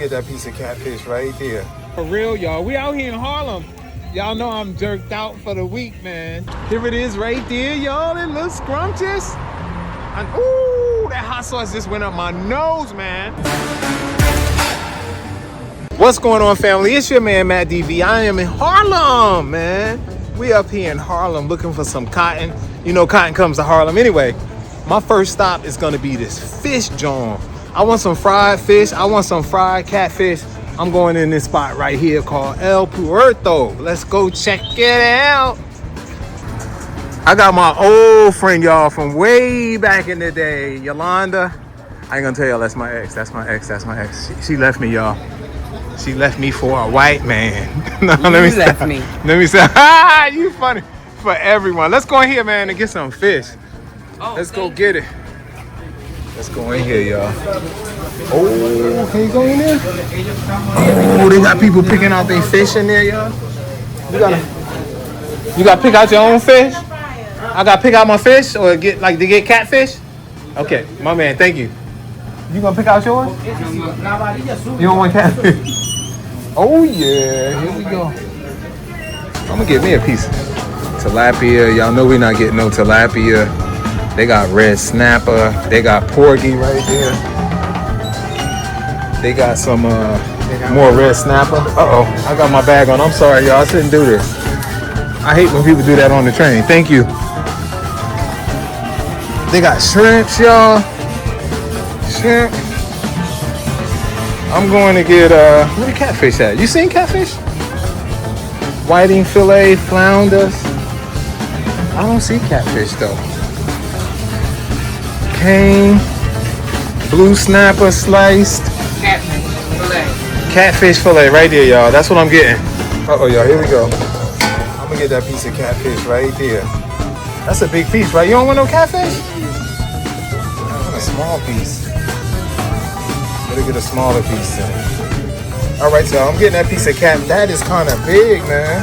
get that piece of catfish right there. For real, y'all. We out here in Harlem. Y'all know I'm jerked out for the week, man. Here it is right there, y'all. It looks scrumptious. And ooh, that hot sauce just went up my nose, man. What's going on, family? It's your man, Matt DV. I am in Harlem, man. We up here in Harlem looking for some cotton. You know, cotton comes to Harlem. Anyway, my first stop is gonna be this fish joint. I want some fried fish. I want some fried catfish. I'm going in this spot right here called El Puerto. Let's go check it out. I got my old friend, y'all, from way back in the day, Yolanda. I ain't gonna tell y'all that's my ex. That's my ex. That's my ex. She left me, y'all. She left me for a white man. No, let me left stop. me. Let me say, ah, you funny for everyone. Let's go in here, man, and get some fish. Oh, Let's go get it. Let's go in here, y'all. Oh, can you go in there? Oh, they got people picking out their fish in there, y'all. You gotta pick out your own fish? I gotta pick out my fish or get to get catfish? Okay, my man, thank you. You gonna pick out yours? You don't want catfish? Oh yeah, here we go. I'm gonna get me a piece. Tilapia, y'all know we're not getting no tilapia. They got red snapper. They got porgy right there. They got some more red snapper. Uh-oh, I got my bag on. I'm sorry, y'all. I shouldn't do this. I hate when people do that on the train. Thank you. They got shrimps, y'all. Shrimp. I'm going to get, where the catfish at? You seen catfish? Whiting fillet, flounders. I don't see catfish, though. Cane, blue snapper sliced. Catfish fillet. Catfish fillet right there, y'all. That's what I'm getting. Uh-oh, y'all. Here we go. I'm gonna get that piece of catfish right there. That's a big piece, right? You don't want no catfish? I want a small piece. Better get a smaller piece then. All right, y'all. I'm getting that piece of cat. That is kind of big, man.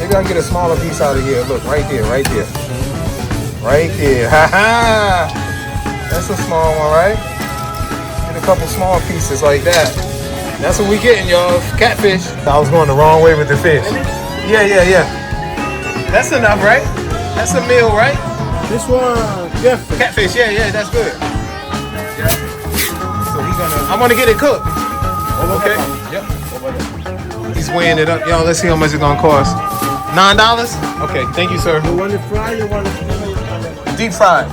Maybe I'll get a smaller piece out of here. Look, right there, right there. Right there. Ha ha! That's a small one, right? Get a couple small pieces like that. That's what we getting, y'all. Catfish. I was going the wrong way with the fish. Yeah. That's enough, right? That's a meal, right? This one, definitely. Catfish, yeah, that's good. Yeah. So I'm gonna get it cooked. Okay. Yep. He's weighing it up, y'all. Let's see how much it's gonna cost. $9? Okay, thank you, sir. You want it fried? You want it Deep fried.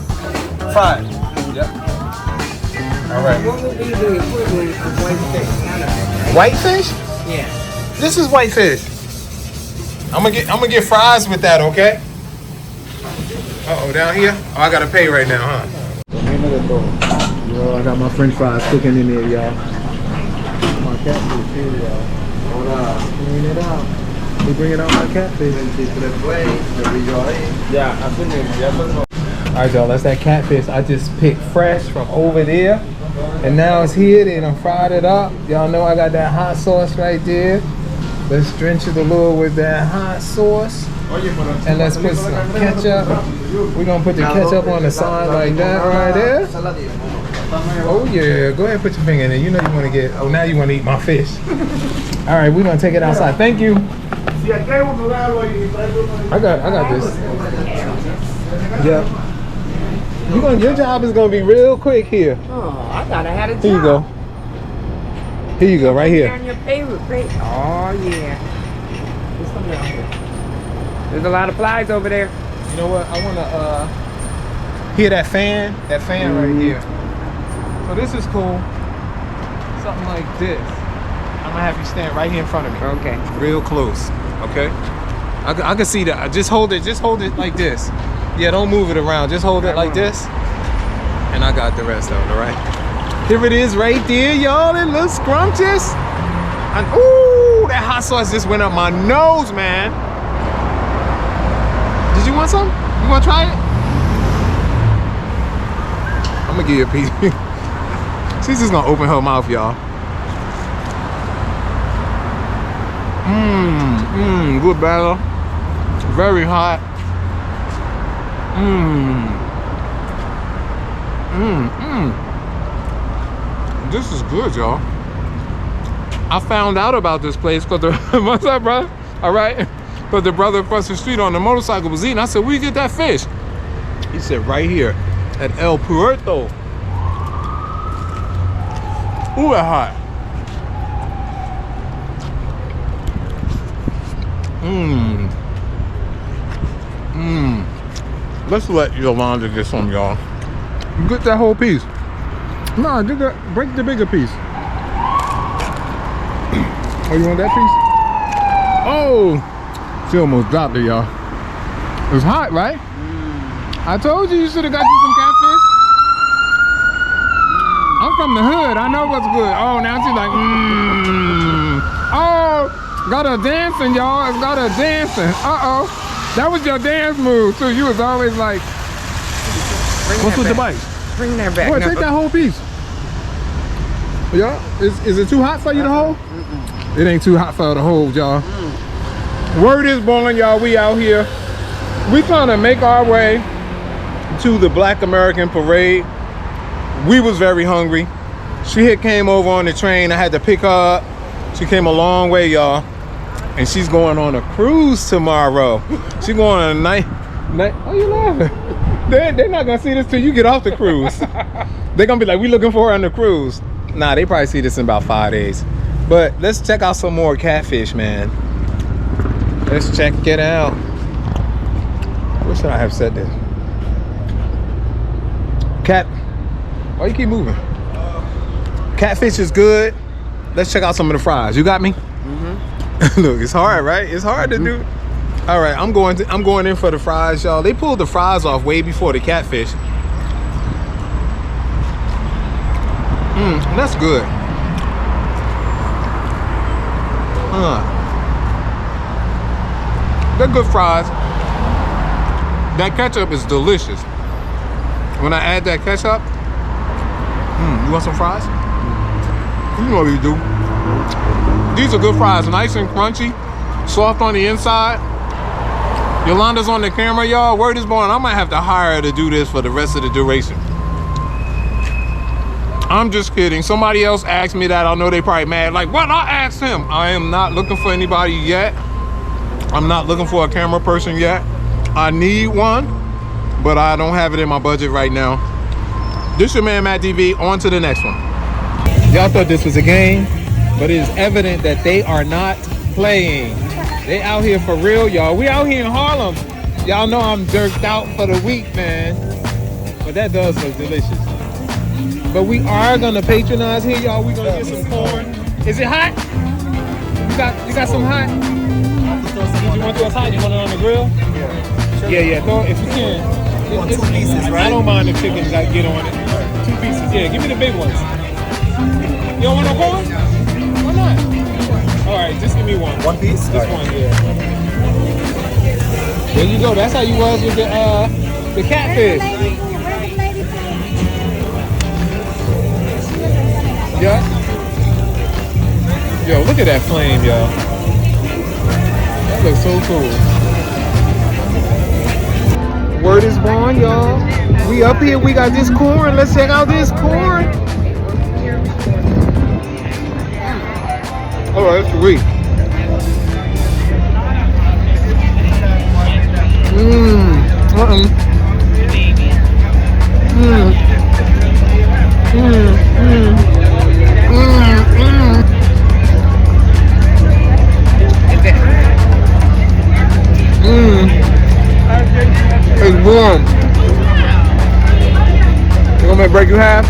Fried. Yep. All right. What would be the equivalent of white fish? White fish? Yeah. This is white fish. I'm gonna get fries with that, okay? Uh-oh, down here? Oh, I gotta pay right now, huh? Yo, I got my French fries cooking in there, y'all. My catfish here, y'all. Hold on. Bring it out. We bringing out my catfish. Yeah, I finished. All right, y'all, that's that catfish I just picked fresh from over there. And now it's here, they done fried it up. Y'all know I got that hot sauce right there. Let's drench it a little with that hot sauce. And let's put some ketchup. We're gonna put the ketchup on the side like that right there. Oh yeah, go ahead and put your finger in there. You know you wanna get, oh now you wanna eat my fish. All right, we're gonna take it outside. Thank you. I got this. Yeah. Your job is gonna be real quick here. Oh, I thought I had a job. Here you go. Here you go, right here. On your favorite plate. Oh yeah. There's something out here. There's a lot of flies over there. You know what? I wanna hear that fan right here. So this is cool. Something like this. I'm gonna have you stand right here in front of me. Okay. Real close. Okay. I can see that. Just hold it like this. Yeah, don't move it around. Just hold it like this. And I got the rest of it, all right? Here it is right there, y'all. It looks scrumptious. And ooh, that hot sauce just went up my nose, man. Did you want some? You want to try it? I'm going to give you a piece. She's just going to open her mouth, y'all. Good batter. Very hot. This is good, y'all. I found out about this place because what's up, bro? All right, because the brother across the street on the motorcycle was eating. I said, "Where you get that fish?" He said, "Right here at El Puerto." Ooh, that hot. Let's let Yolanda get some, y'all. Get that whole piece. Nah, break the bigger piece. Oh, you want that piece? Oh, she almost dropped it, y'all. It was hot, right? I told you should have got you some catfish. I'm from the hood. I know what's good. Oh, now she's like, Oh, got her dancing, y'all. It's got her dancing. Uh-oh. That was your dance move, too. You was always like, what's with the bite? Bring that back. Boy, take that whole piece. Y'all, is it too hot for you to hold? It ain't too hot for her to hold, y'all. Word is born, y'all. We out here. We trying to make our way to the Black American Parade. We was very hungry. She had came over on the train. I had to pick her up. She came a long way, y'all. And she's going on a cruise tomorrow. She going on a night. Oh, you laughing? They're not gonna see this till you get off the cruise. They're gonna be like, we looking for her on the cruise. Nah, they probably see this in about 5 days. But let's check out some more catfish, man. Let's check it out. Where should I have said this? Why you keep moving? Catfish is good. Let's check out some of the fries. You got me? Look, it's hard, right? It's hard to do. All right, I'm going in for the fries, y'all. They pulled the fries off way before the catfish. That's good. They're good fries. That ketchup is delicious. When I add that ketchup, you want some fries? You know what you do. These are good fries, nice and crunchy, soft on the inside. Yolanda's on the camera, y'all. Word is born. I might have to hire her to do this for the rest of the duration. I'm just kidding. Somebody else asked me that. I know they probably mad. Like, what? I asked him. I am not looking for anybody yet. I'm not looking for a camera person yet. I need one, but I don't have it in my budget right now. This your man, Matt DV. On to the next one. Y'all thought this was a game, but it is evident that they are not playing. They out here for real, y'all. We out here in Harlem. Y'all know I'm jerked out for the week, man. But that does look delicious. But we are gonna patronize here, y'all. We're gonna get some corn. Is it hot? You got some hot? You want those hot? You want it on the grill? Yeah. Throw it if you can. It's 2 pieces, right? I don't mind the chicken that get on it. 2 pieces, yeah. Give me the big ones. You don't want no corn? Why not? All right, just give me one. 1 piece? Just one, yeah. There you go. That's how you was with the catfish. Yeah. Yo, look at that flame, y'all. That looks so cool. Word is born, y'all. We up here. We got this corn. Let's check out this corn. Oh, that's sweet. It's warm. You want me to break you half?